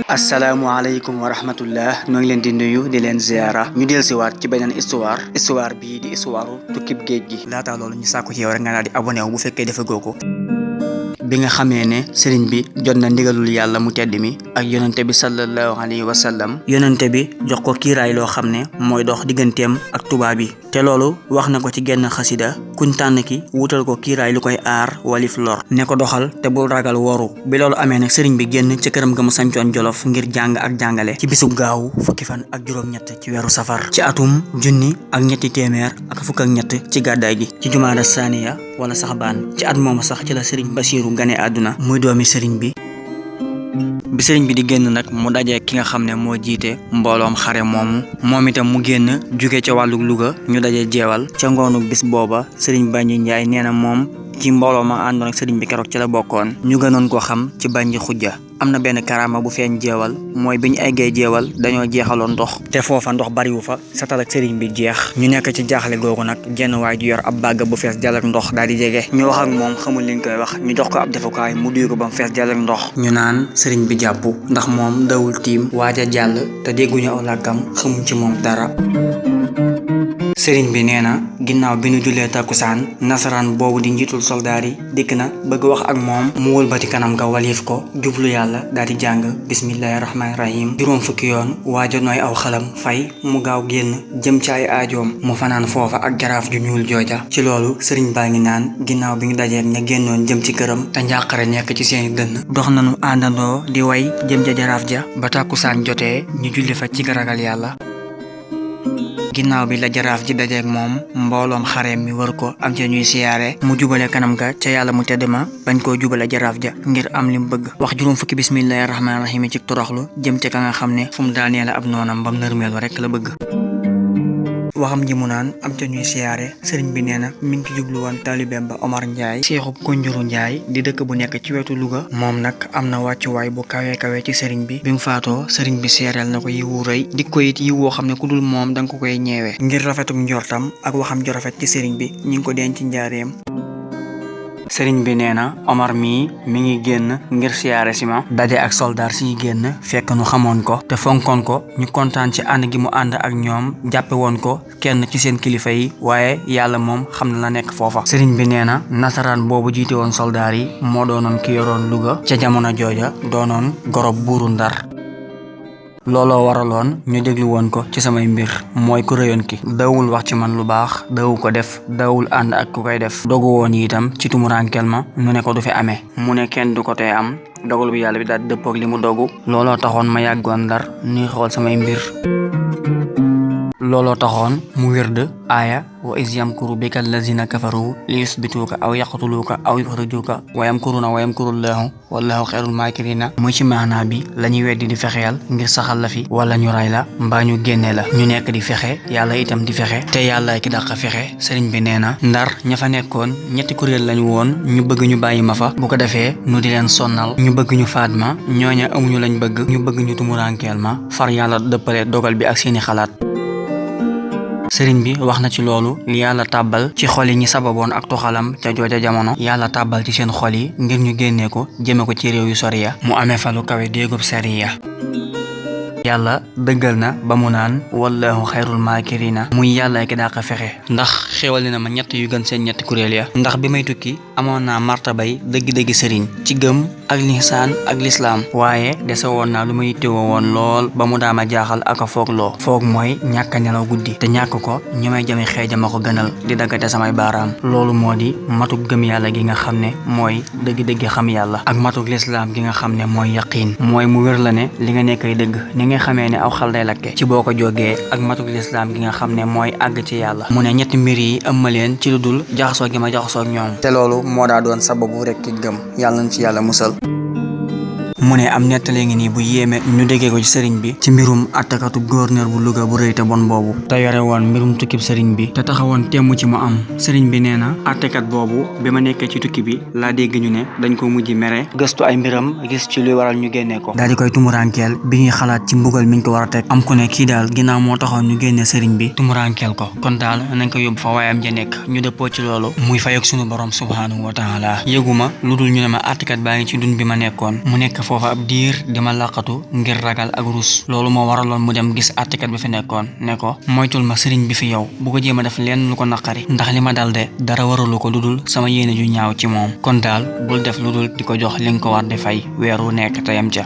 asalaamaaleykum wa rahmatullah ñoo ngi leen di nuyu di leen ziara ñu dellusiwaat ci beneen histoire bii di histoire tukkib géej gi. laataa loolu ñu sàkku ci yow rek nga daal di abonné wu bu fekkee defagoo ko. bi nga xamee ne sëriñ bi jot na ndigalul yàlla mu tedd mi ak yonente bi sallallahu alayhi wa sallam yonente bi jox ko kiiraay loo xam ne mooy dox digganteem ak tubaab yi te loolu wax na ko ci genn xasida kuñ tànn ki wutal ko kiiraay lu koy aar walif lor ne ko doxal te bul ragal woru. bi loolu amee nag sëriñ bi génn ci këram ga mu sancoon Jolof ngir jàng ak jàngale ci bisub gaawu fukki fan ak juróom-ñett ci weeru safar ci atum junni ak ñetti téeméer ak fukk ak ñett ci gàddaay gi ci jumaada saaniya wala saxbaan ci at moomu sax ci la sëriñ Basiiru gane àdduna muy doomi sëriñ bi sëriñ bi di génn nag mu dajee ki nga xam ne moo jiite mbooloom xare moomu moom itam mu génn jóge ca wàllug Louga ñu dajee jeewal ca ngoonu bis booba sëriñ Banji Njaay nee na moom ci mbooloo ma àndoon ak sëriñ bi keroog ci la bokkoon ñu gënoon ko xam ci Banji Xujja. am na benn karaama bu feeñ jeewal mooy bi ñu eggee jeewal dañoo jeexaloon ndox te foofa ndox bariwu fa satal ak sëriñ bi jeex ñu nekk ci jaaxle googu nag jenn waay ju yor ab bàgg bu fees jàll ak ndox daal di jege ñu wax ak moom xamul liñ koy wax ñu jox ko ab defukaay mu duy ko ba mu fees jàll ak ndox ñu naan sëriñ bi jàpp ndax moom dawul tiim waaj a jàll te dégguñu aw làkkam xamuñ ci moom dara. sëriñ bi nee na ginnaaw bi ñu jullee takkusaan nasaraan boobu di njiitul soldaar yi dikk na bëgg wax ak moom mu wëlbati kanam nga waliif ko jublu yàlla daal di jàng bismillahi rahmaani rahim juróom fukki yoon waaja nooy aw xalam fay mu gaaw génn jëm ci ay aajoom mu fanaan foofa ak jaraaf ju ñuul jooja. ci loolu sëriñ baa ngi naan ginnaaw bi ñu dajeek ña génnoon jëm ci këram te njàqare nekk ci seeni dënn dox nañu àndandoo di way jëm ca jaraaf ja ba takkusaan jotee ñu julli fa ci ragal yàlla. ginnaaw bi la jaraaf ji dajeek moom mbooloom xareem mi wër ko am ca ñuy siyaare mu jubale kanam ga ca yàlla mu tedd ma bañ koo jubale jaraaf ja ngir am lim bëgg wax juróom fukki bismillahi rahmaani rahim ci toroxlu jëm ca ka nga xam ne fu mu daanee la ab noonam bam nërmeelu rekk la bëgg. waxam ji mu naan am ca ñuy siyaare sëriñ bi nee na mi ngi ci jublu woon taalibeem ba Omar Ndiaye seexub Konjuru Ndiaye di dëkk bu nekk ci wetu Louga moom nag am na wàccuwaay bu kawe ci sëriñ bi mu faatoo sëriñ bi seereel na ko yiwu rëy di ko it yiwoo xam ne ku dul moom danga ko koy ñeewee ngir rafetuk njortam ak waxam ju rafet ci sëriñ bi ñi ngi ko denc ci njaareem. sëriñ bi nee na Omar mii mi ngi génn ngir siyaare si ma daje ak soldaar si génn fekk nu xamoon ko te fonkoon ko ñu kontaan ci ànd gi mu ànd ak ñoom jàppe woon ko kenn ci seen kilifa yi waaye yàlla moom xam na la nekk foofa. sëriñ bi nee na nasaraan boobu jiite woon soldaar yi moo doonoon ki yoroon Louga ca jamono jooja doonoon gorob buuru Ndar. looloo waraloon ñu déglu woon ko ci samay mbir mooy ku rëyoon ki dawul wax ci man lu baax dawu ko def dawul ànd ak ku koy def dogu woon itam ci tumuraankel ma nu ne ko du fi amee mu ne kenn du ko tee am dogal bu yàlla bi daal dëppoog li mu dogu looloo taxoon ma yàggoon Ndar nuy xool samay mbir looloo taxoon mu wérd aaya wa is yamkuru bika allazina kafaru li yusbituuka aw yaqtuluuka aw yuxrijuuka wa yamkuruuna wa yamkurullaahu wallaahu xeyrul maakiriina muy ci maanaa bi la ñuy weddi di fexeel ngir saxal la fi wala ñu ray la mbaa ñu génne la ñu nekk di fexe yàlla itam di fexe te yàlla ki dàq fexe sëriñ bi nee na Ndar ña fa nekkoon ñetti kuréel lañu woon ñu bëgg ñu bàyyi ma fa bu ko defee nu di leen sonnal ñu bëgg ñu faat ma ñooña amuñu lañ bëgg ñu bëgg ñu tumuraankeel ma far yàlla dëppale dogal bi ak seeni xalaat. sëriñ bi wax na ci loolu li yàlla tàbbal ci xol yi ñi sababoon ak toxalam ca jooja jamono yàlla tàbbal ci seen xol yi ngir ñu génnee ko jëme ko ci réew yu sori ya mu amee fa lu kawe déegub sariya yàlla dëggal na ba mu naan wallahu xayrul maakirina muy yàlla ki dàq fexe ndax xéwali na ma ñett yu gën seen ñetti kuréel ya ndax bi may tukki amoon naa martabay dëgg-dëgg sëriñ ci gëm ak lihsaan ak lislaam waaye dese woon naa lu ma yittewoo woon lool ba mu daama jaaxal ak a foogloo foog mooy ñàkk a nelaw guddi te ñàkk ko ñu may jame xeeja ma ko gënal di daggate samay baaraam loolu moo di matuk gëm yàlla gi nga xam ne mooy dëgg-dëgg xam yàlla ak matuk lislaam gi nga xam ne mooy yaqiin mooy mu wér la ne li nga nekkay dëgg nga xamee ne aw xal day lakke ci boo ko jógee ak matuk lislaam gi nga xam ne mooy àgg ci yàlla mu ne ñetti mbir yi ëmma leen ci lu dul jaxasoo gi ma jaxasoo ak ñoom te loolu moo daa doon sababu rek ki gëm yàlla nañ ci yàlla musal. mu ne am nettalee ngi nii bu yéeme ñu déggee ko ci sëriñ bi ci mbirum attakatu gouverneur bu Louga bu rëy te bon boobu te yore woon mbirum tukkib sëriñ bi te taxawoon temm ci mu am sëriñ bi nee na attekat boobu bi ma nekkee ci tukki bi laa dégg ñu ne dañ ko mujj mere gëstu ay mbiram gis ci luy waral ñu génnee ko daal di koy tumuraankeel bi ñuy xalaat ci mbugal miñ ko war a teg am ku ne kii daal ginnaaw moo taxoon ñu génnee sëriñ bi tumuraankeel ko kon daal nañ ko yóbbu fa waayam ja nekk ñu dëppoo ci loolu muy fayog sunu borom subhaanahu wa taala yëguma lu dul ñu ne ma attekat baa ngi ci dun bi ma nekkoon mu nekk foofa ab diir di ma làqatu ngir ragal ak rus. loolu moo waraloon mu dem gis àttekat bi fi nekkoon ne ko moytul ma sëriñ bi fi yow bu ko jéem a def leen lu ko naqari ndax li ma dal de dara waralu ko lu dul sama yéene ju ñaaw ci moom kon daal bul def lu dul di ko jox li nga ko war di fay weer wu nekk te yam ca.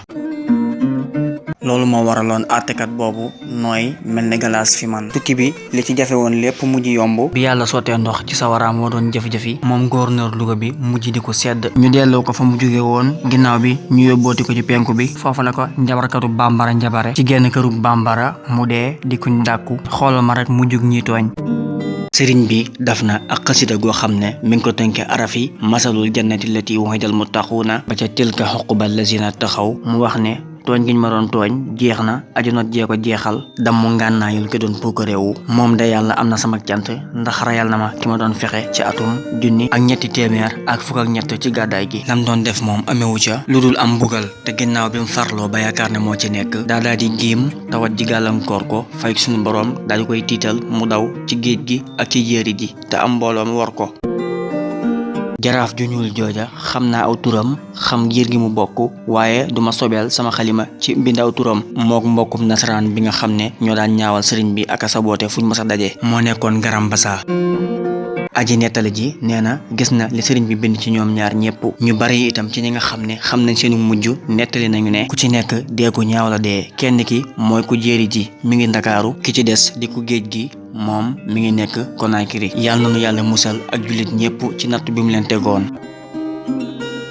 loolu moo waraloon àttekat boobu nooy mel ne galaas fi man. tukki bi li ci jafe woon lépp mujj yomb bi yàlla sottee ndox ci sawaraam moo doon jëf-jëfi moom gouverneur Louga bi mujj di ko sedd ñu delloo ko fa mu jóge woon ginnaaw bi ñu yóbbooti ko ci penku bi foofu la ko njabarkatu bambara njabare ci genn këru bambara mu dee di kuñ dàkku xoolal ma rek mu jug ñi tooñ. sëriñ bi daf na ak xasida goo xam ne mi ngi ko tënke arafi masalul jannati lati wa'idal muttaquuna ba ca tilka xuqbal lazina taxaw mu wax ne tooñ giñ ma doon tooñ jeex na ajunot jee ko jeexal dammu ngànnaayul ki doon puukaréewu moom de yàlla am na sama cant ndax rayal na ma ki ma doon fexe ci atum 1923 ci gàddaay gi lam doon def moom amewu ca lu dul am mbugal te ginnaaw bi mu farloo ba yaakaar ne moo ci nekk daa di giim tawat ji gàllankoor ko fay suñu boroom daal di koy tiital mu daw ci géej gi ak ci jéeri ji te am mbooloo mi war ko jaraaf ju ñuul jooja xam naa aw turam xam giir gi mu bokk waaye duma sobeel sama xalima ci mbind aw turam mook mbokkum nasaraan bi nga xam ne ñoo daan ñaawal sëriñ bi ak a saboote fuñ mës a daje moo nekkoon garam basa aji nettali ji nee na gis na li sëriñ bi bind ci ñoom ñaar ñépp ñu bari itam ci ñi nga xam ne xam nañ seenu mujj nettali nañu ne ku ci nekk dee ku ñaaw la dee kenn ki mooy ku jéeri ji mi ngi ndakaaru ki ci des di ku géej gi moom mi ngi nekk Conakry yàlla na nu yàlla musal ak jullit ñépp ci natt bi mu leen tegoon.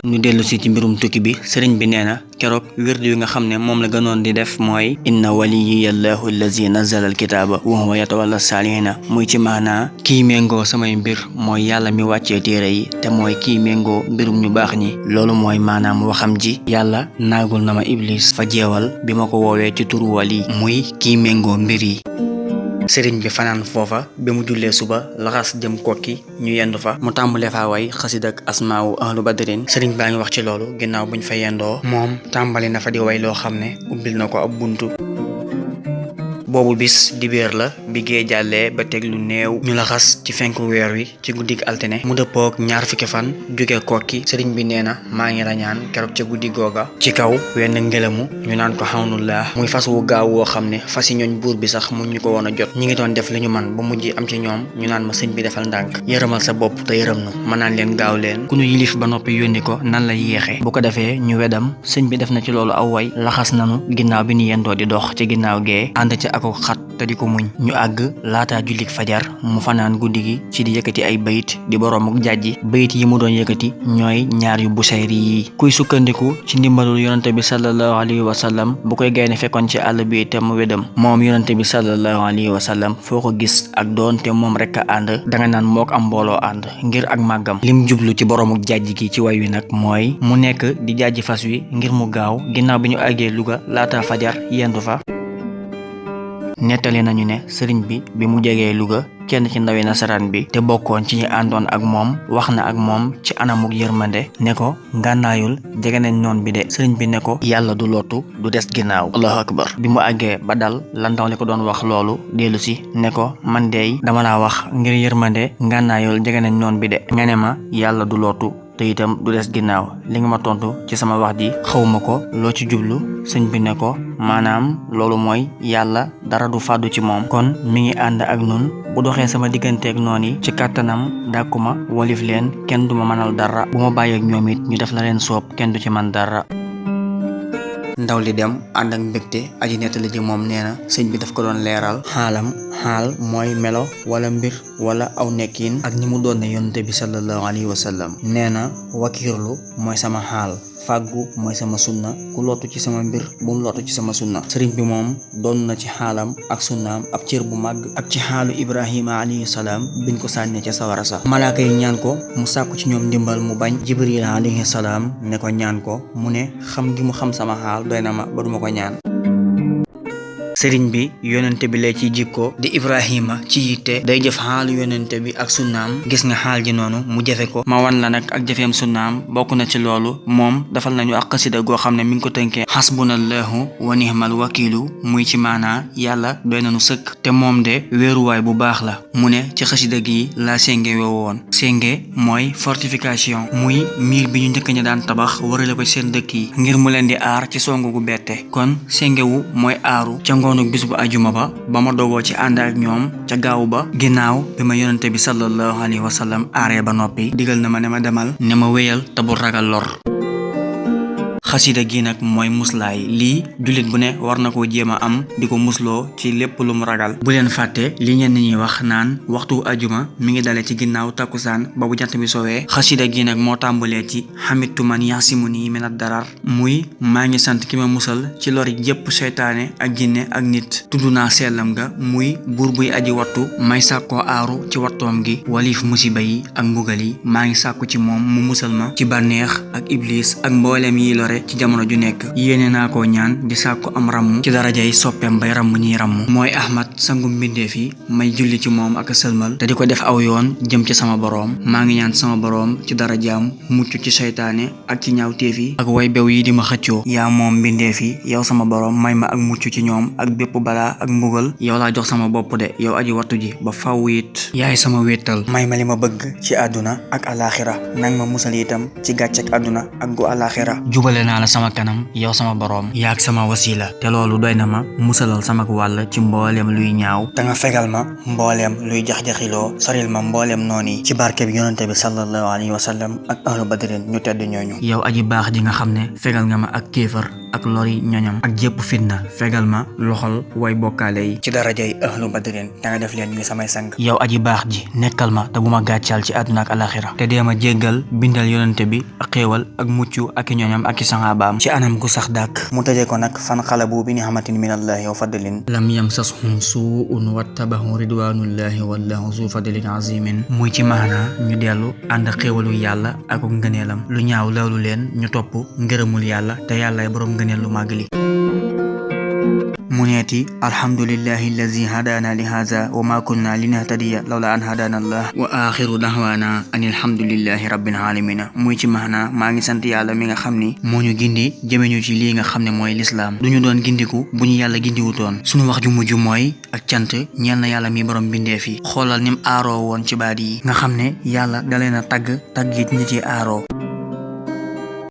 ñu dellu si ci mbirum tukki bi sëriñ bi nee na keroog wirdu yi nga xam ne moom la gënoon di def mooy inna waliyallahu allazi nazzala alkitaaba wa huwa yatawalla saalihina muy ci maanaa kii méngoo samay mbir mooy yàlla mi wàccee téere yi te mooy kii méngoo mbirum ñu baax ñi loolu mooy maanaam waxam ji yàlla naagul na ma iblis fa jeewal bi ma ko woowee ci turu wali muy kii méngoo mbir yi. sëriñ bi fanaan foofa bi mu jullee suba laxas jëm kokki ñu yendu fa mu tàmbalee faa way xasid ak asmaawu ahlu badrin sëriñ baa ngi wax ci loolu ginnaaw buñ fa yendoo moom tàmbali na fa di way loo xam ne ubbil na ko ab buntu boobu bis dibéer la bi gee jàllee ba teg lu néew ñu laxas ci fenku weer wi ci guddig altine mu dëppook ñaar fukki fan jóge kokki sëriñ bi nee na maa ngi rañaan keroog ca guddi googa ci kaw wenn ngelamu ñu naan ko xawnullah muy fas wu gaaw woo xam ne fas yi ñooñ buur bi sax mun ñu ko woon a jot ñi ngi doon def li ñu man ba mujj am ci ñoom ñu naan ma sëñ bi defal ndànk yërëmal sa bopp te yërëm nu ma naan leen gaaw leen ku nu yilif ba noppi yónni ko nan la yéexe bu ko defee ñu wedam sëñ bi def na ci loolu aw way laxas nanu ginnaaw bi ñu yendoo di dox ci ginnaaw gee ànd ci ako xat te di ko muñ ñu àgg laataa jullik fajar mu fanaan guddi gi ci di yëkkati ay bayit di boroomuk jàjji bayit yi mu doon yëkkati ñooy ñaar yu busayri yi kuy sukkandiku ci ndimbalul yonante bi sallallahu alayhi wa sallam bu koy gaynde fekkoon ci àll bi te mu wedam moom yonante bi sallallahu alayhi wa sallam foo ko gis ak doon te moom rek a ànd danga naan mook am mbooloo ànd ngir ak màggam lim jublu ci boroomuk jàjji gi ci way wi nag mooy mu nekk di jàjji fas wi ngir mu gaaw ginnaaw bi ñu àggee Louga laataa fajar yendu fa nettali nañu ne sëriñ bi mu jegee Louga kenn ci ndawi nasaraan bi te bokkoon ci ñi àndoon ak moom wax na ak moom ci anamuk yërmande ne ko ngànnaayul jege nañ noon bi de sëriñ bi ne ko yàlla du lottu du des ginnaaw allahu akbar bi mu àggee ba dal la ndaw li ko doon wax loolu dellu si ne ko man deey dama laa wax ngir yërmande ngànnaayul jege nañ noon bi de nga ne ma yàlla du lottu te itam du des ginnaaw li nga ma tontu ci sama wax ji xawma ko loo ci jublu sëñ bi ne ko maanaam loolu mooy yàlla dara du fàddu ci moom kon mi ngi ànd ak nun bu doxee sama digganteeg noon yi ci kàttanam dàkkuma walif leen kenn du ma mënal dara bu ma bàyyeeg ñoom it ñu def la leen soob kenn du ci man dara ndaw li dem ànd ak mbégte aji nettali ji moom nee na sëñ bi daf ko doon leeral xaal mooy melo wala mbir wala aw nekkin ak ni mu doon ne yonante bi sallallahu alayhi wa sallam nee na wakiirlu mooy sama xaal fàggu mooy sama sunna ku lottu ci sama mbir bu mu lottu ci sama sunna sëriñ bi moom doon na ci xaalam ak sunnaam ab cër bu màgg ak ci xaalu ibrahima alayhi salaam biñ ko sànnee ca sawara sa malaaka yi ñaan ko mu sàkku ci ñoom ndimbal mu bañ jibril alayhi salaam ne ko ñaan ko mu ne xam gi mu xam sama xaal doy na ma ba duma ko ñaan sëriñ bi yonente bi lay ci jikko di Ibrahima ci yitte day jëf xaalu yonente bi ak sunnaam gis nga xaal ji noonu mu jafe ko ma wan la nag ak jafeem sunnaam bokk na ci loolu moom dafal nañu ak xasida goo xam ne mi ngi ko tënkee xasbunallahu wa nihmal wakiilu muy ci maanaa yàlla doy nañu sëkk te moom de wéeruwaay bu baax la mu ne ci xasida gi la sénge woon sénge mooy fortification muy miir bi ñu njëkk ña daan tabax warale ko seen dëkk yi ngir mu leen di aar ci songu gu bette kon séngewu mooy aaru ca ngoonu bis bu ajuma ba ma dogoo ci ànd ak ñoom ca gaaw ba ginnaaw bi ma yonente bi sallallahu alayhi wa sallam aaree ba noppi digal na ma ne ma demal ne ma wéyal te bu ragal lor xasida gi nag mooy muslaay lii jullit bu ne war na koo jéem a am di ko musloo ci lépp lu mu ragal bu leen fàtte li ñenn ñi wax naan waxtu ajuma mi ngi dale ci ginnaaw takkusaan ba bu jant bi soowee xasida gi nag moo tàmbalee ci xamitu man yasimuni min ad darar muy maa ngi sant ki ma musal ci lori jépp seytaane ak jinne ak nit tudd naa sellam nga muy buur buy aji wattu may sàkkoo aaru ci wattoom gi waliif musiba yi ak mbugal yi maa ngi sàkku ci moom mu musal ma ci bànneex ak iblis ak mboolem yi lore ci jamono ju nekk yéene naa koo ñaan di sàkku am ramm ci darajay soppeem bay ramm ñiy ramm mooy ahmad sangu mbindeef yi may julli ci moom ak sëlmal te di ko def aw yoon jëm ci sama boroom maa ngi ñaan sama boroom ci darajaam mucc ci seytaane ak ci ñaawteef yi ak way bew yi di ma xëccoo yaa moom mbindeef yi yow sama boroom may ma ak mucc ci ñoom ak bépp balaa ak mbugal yow laa jox sama bopp de yow aji wattu ji ba faw it yaay sama wéttal may ma li ma bëgg ci àdduna ak alaxira nang ma musal itam ci gàccek àdduna ak gu alaxira jubale naa la sama kanam yow sama boroom yaak sama wasila te loolu doy na ma musalal sama wàll ci mbooleem luy ñaaw da nga fegal ma mbooleem luy jax-jaxiloo soril ma mbooleem noonu ci barke bi yonente bi sallallahu alayhi wa sallam ak ahlu badrin ñu tedd ñooñu yow aji baax ji nga xam ne fegal nga ma ak kéefar ak lori ñoñam ak jépp fitna fegal ma loxol way bokkaale yi ci darajay ahlu badrin da nga def leen ñuy samay sang yow aji baax ji nekkal ma te bu ma gàccal ci àdduna ak alaxira te dee ma jéggal bindal yonente bi ak xéewal ak mucc ak i ñoñam ak i sangabaam ci anam gu sax dàkk mu tëjee ko nag fan xalabu bi ni'matin min allahi wa fadlin lam yamsashum su'un wattabahu ridwanullahi wallahu zu fadlin azimin muy ci maana ñu dellu ànd xéewalu yàlla ak ngëneelam lu ñaaw loolu leen ñu topp ngërëmul yàlla te yàllaay boroom ngëneel lu màggali mu neeti alhamdulillahi allazi hadana li hadha wa ma kunna linahtadiya lawla an hadana allah wa axiru dahwana an alhamdulillahi rabbil alamin muy ci maana maa ngi sant yàlla mi nga xam ni moo ñu gindi jëme ñu ci lii nga xam ne mooy lislaam duñu doon gindiku bu ñu yàlla gindiwutoon suñu wax ju mujj mooy ak cant ñeel na yàlla mi borom bindeef yi xoolal nim aaroo woon ci baat yi nga xam ne yàlla dalee na tagg it ñi ci aaroo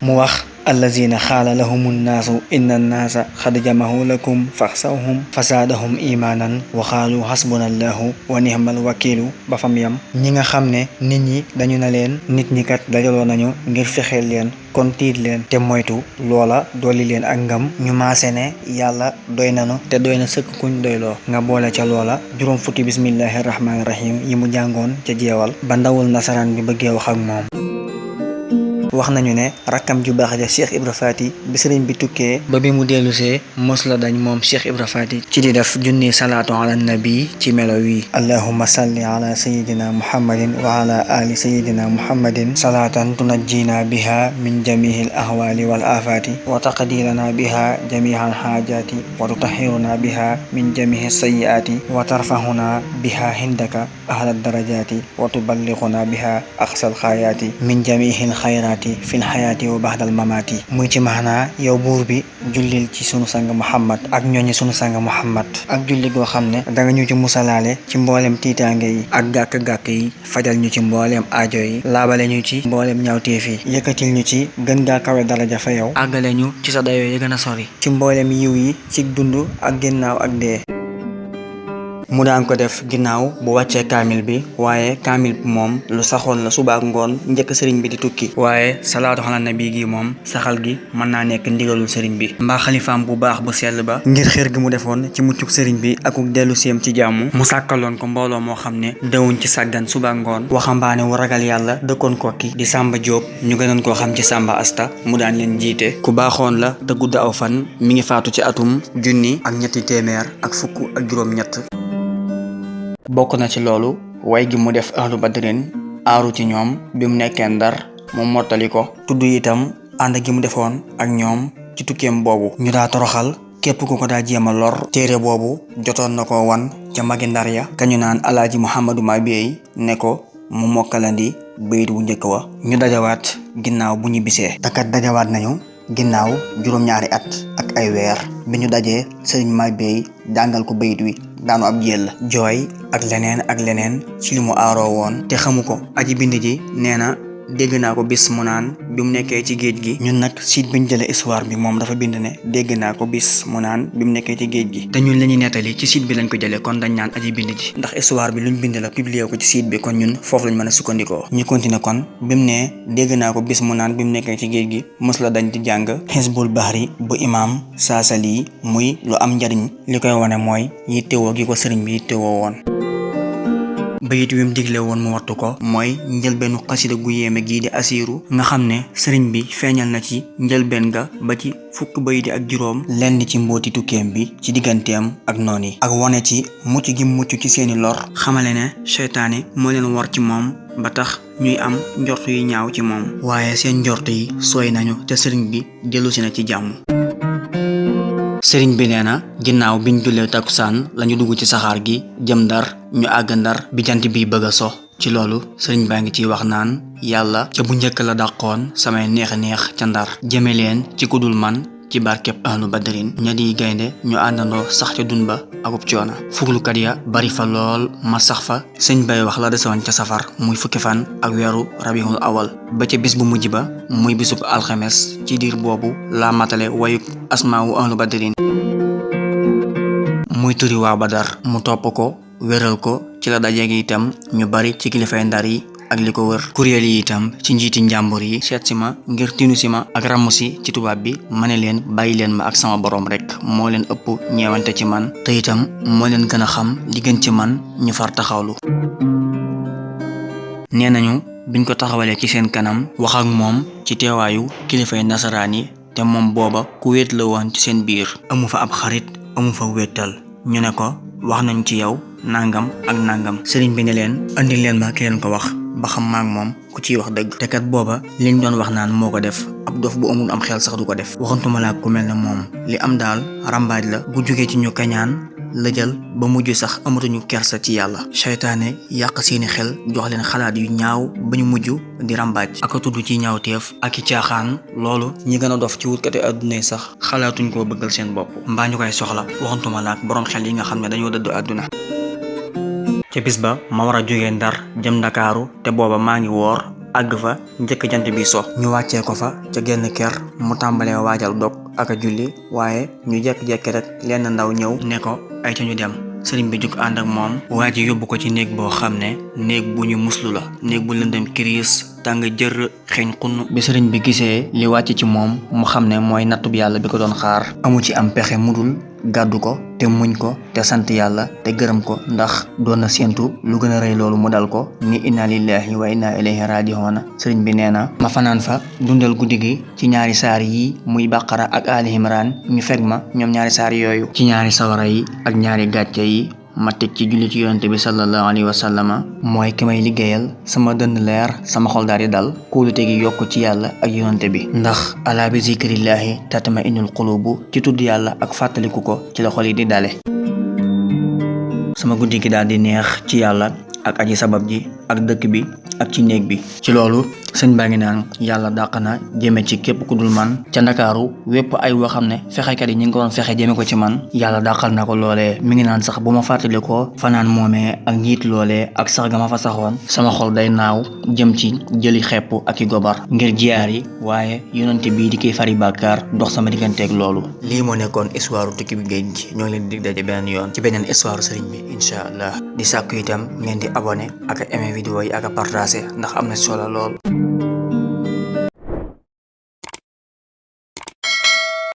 mu wax allazina xaala lahum nnaasu inna annaasa xad jamahu lakum faxsawhum fasaadahum imaanan wa xaalu xasbuna allahu wa nihmal wakiilu ba fam yam ñi nga xam ne nit ñi dañu na leen nit ñi kat dajaloo nañu ngir fexeel leen kon tiit leen te moytu loola dolli leen ak ngëm ñu maase ne yàlla doy nanu te doy na sëkk kuñ doyloo nga boole ca loola juróom fukki bismillahi rahmaani rahim yi mu jàngoon ca jeewal ba ndawul nasaraan bi bëggee wax ak moom wax nañu ne rakkam ju baax ja Cheikh Ibra Faty bi sëriñ bi tukkee ba bi mu dellusee mos la dañ moom Cheikh Ibra Faty ci di def junni salaatu ala nabi ci melo wi allahumma salli ala sayidina muhammadin wa ala ali sayidina muhammadin salaatan tunajjina biha min jamihi al ahwali wal afati wa taqdirana biha jamiha al hajati wa tutahhiruna biha min jamihi sayyiati wa tarfahuna biha hindaka ahla darajati wa tuballighuna biha aqsal khayati min jamihi al khayrati fil xayaati wa baxdal mamaati muy ci maanaa yow buur bi jullil ci sunu sang muhammad ak ñooñi sunu sang muhammad ak julli goo xam ne danga ñu ci musalaale ci mboolem tiitaange yi ak gàkk-gàkk yi fajal ñu ci mbooleem aajo yi laabale ñu ci mbooleem ñaawteef yi yëkkatil ñu ci gën gaa kawe daraja fa yow àggale ñu ci sa dayoo yi gën a sori ci mbooleem yiw yi ci dund ak ginnaaw ak dee mu daan ko def ginnaaw bu wàccee kaamil bi waaye kaamil bi moom lu saxoon la suba ak ngoon njëkk sëriñ bi di tukki waaye salaatu ala nabi gi moom saxal gi mën naa nekk ndigalul sëriñ bi mbaa xalifaam bu baax bu sell ba ngir xër gi mu defoon ci muccuk sëriñ bi akuk dellu siyam ci jàmm mu sàkkaloon ko mbooloo moo xam ne dawuñ ci sàggan suba ak ngoon waxambaane wu ragal yàlla dëkkoon kokki di Samba Diop ñu gënoon koo xam ci Samba Asta mu daan leen jiite ku baaxoon la te gudd aw fan mi ngi faatu ci atum 1923 bokk na ci loolu way gi mu def ahlu badrin aaru ci ñoom bi mu nekkee Ndar mu mottali ko tudd itam ànd gi mu defoon ak ñoom ci tukkeem boobu ñu daa toroxal képp ku ko daa jéem a lor. téere boobu jotoon na ko wan ca magi Ndar ya kañu naan alaaji Mouhamadou Mabéye ne ko mu mokkalandi bayit bu njëkk wa. ñu dajawaat ginnaaw bu ñu bisee takat dajawaat nañu ginnaaw juróom-ñaari at ak ay weer bi ñu dajee sëriñ Mabéye jàngal ko bayit wi daanu ab jël jooy ak leneen ci li mu aaroo woon te xamu ko. aji bind ji nee na dégg naa ko bis mu naan bi mu nekkee ci géej gi. ñun nag site bi ñu jëlee histoire bi moom dafa bind ne dégg naa ko bis mu naan bi mu nekkee ci géej gi te ñun la ñuy nettali ci site bi lañ ko jëlee kon dañ naan aji bind ji ndax histoire bi luñ bind la publier ko ci site bi kon ñun foofu lañ mën a sukkandikoo. ñu continuer kon bi mu ne dégg naa ko bis mu naan bi mu nekkee ci géej gi mës la dañ di jàng Hizbul Bahri bu imaam Saasali muy lu am njariñ li koy wane mooy yittewoo gi ko sëriñ bi yittewoo woon. bayit wi mu digle woon mu wattu ko mooy njëlbeenu xasida gu yéeme gii di asiiru nga xam ne sëriñ bi feeñal na ci njëlbeen ga ba ci fukk bayit ak juróom lenn ci mbooti tukkeem bi ci digganteem ak noon yi ak wane ci mucc gi mucc ci seeni lor xamale ne seytaane moo leen war ci moom ba tax ñuy am njort yu ñaaw ci moom waaye seen njort yi sooy nañu te sëriñ bi dellusi na ci jàmm. sëriñ bi nee na ginnaaw biñ jullee takkusaan lañu dugg ci saxaar gi jëm Ndar ñu àgg Ndar bi jant bi bëgg a so ci loolu sëriñ baa ngi ciy wax naan yàlla ca bu njëkk la dàqoon samay neex ca Ndar jëme leen ci kudul man ci barkeb ahlu badrin ña di gaynde ñu àndandoo sax ca dun ba akub coona fuglukat ya bari fa lool ma sax fa sëñ bay wax la desewoon ca safar muy fukki fan ak weeru rabiul awal ba ca bis bu mujj ba muy bisub alxames ci diir boobu la matale wayub asmaawu ahlu badrin muy turi waa Badar mu topp ko wéral ko ci la dajeegi itam ñu bari ci kilifay Ndar yi ak li ko wër kuréel yi itam ci njiiti njàmbur yi seet si ma ngir tinu si ma ak ramu si ci tubaab bi ma ne leen bàyyi leen ma ak sama borom rek moo leen ëpp ñeewante ci man te itam moo leen gën a xam li gën ci man ñu far taxawlu. nee nañu biñ ko taxawalee ci seen kanam wax ak moom ci teewaayu kilifay nasaraan yi te moom booba ku wéet la woon ci seen biir amu fa ab xarit amu fa wéetal ñu ne ko wax nañ ci yow nangam ak nangam sëriñ bi ne leen andi leen ma ki leen ko wax ba xam maak moom ku ciy wax dëgg te kat booba liñ doon wax naan moo ko def ab dof bu amul am xel sax du ko def waxantuma laa ku mel ne moom li am daal rambaaj la bu jógee ci ñu kañaan la jël ba mujj sax amatuñu kersa ci yàlla seytaane yàq seeni xel jox leen xalaat yu ñaaw ba ñu mujj di rambaaj ak a tudd ci ñaawteef ak i caaxaan loolu ñi gën a dof ci wutkati àdduna yi sax xalaatuñ koo bëggal seen bopp mbaa ñu koy soxla waxantuma laa ak boroom xel yi nga xam ne dañoo dëddu àdduna ca bis ba ma war a jógee Ndar jëm Ndakaaru te booba maa ngi woor àgg fa njëkk jant bi so ñu wàccee ko fa ca genn ker mu tàmbalee waajal dog ak a julli waaye ñu jekki-jekki rek lenn ndaw ñëw ne ko ay ca ñu dem sëriñ bi jug ànd ak moom waa ji yóbbu ko ci néeg boo xam ne néeg bu ñu muslu la néeg bu lëndëm kiriis tàng jër xeeñ xunn bi sëriñ bi gisee li wàcc ci moom mu xam ne mooy nattub yàlla bi ko doon xaar amu ci am pexe mudul gàddu ko te muñ ko te sant yàlla te gërëm ko ndax doon na séentu lu gën a rëy loolu mu dal ko ni inna lillahi wa inna ilayhi raji'un sëriñ bi nee na ma fanaan fa dundal guddi gi ci ñaari saar yi muy baqara ak ali imran ñu fekk ma ñoom ñaari saar yooyu ci ñaari sawara yi ak ñaari gàcce yi ma teg ci julli ci yonente bi sallallahu alayhi wa sallama mooy ki may liggéeyal sama dënn leer sama xol daal di dal kóolute gi yokk ci yàlla ak yonente bi ndax ala bi zikrillahi tatma innul qulubu ci tudd yàlla ak fàttaliku ko ci la xol yi di dale sama guddi gi daal di neex ci yàlla ak aji sabab ji ak dëkk bi ak ci néeg bi ci loolu sëñ baa ngi naan yàlla dàq na jëme ci képp ku dul man ca Ndakaaru wépp ay woo xam ne fexekat yi ñu ngi ko doon fexe jëme ko ci man yàlla dàqal na ko loolee mi ngi naan sax bu ma fàttali ko fanaan moomee ak njiit loolee ak sax ga ma fa saxoon sama xol day naaw jëm ci jëli xepp ak i gobar ngir jiyaar yi waaye yonente bii di koy fari bàkkaar dox sama digganteeg loolu lii moo nekkoon histoire tukki bi géej gi ñoo ngi leen di dig daje beneen yoon ci beneen histoire sëriñ bi incha allah di sàkku itam ngeen di abonné ak aimé vidéo yi ak a partagé ndax am na solo lool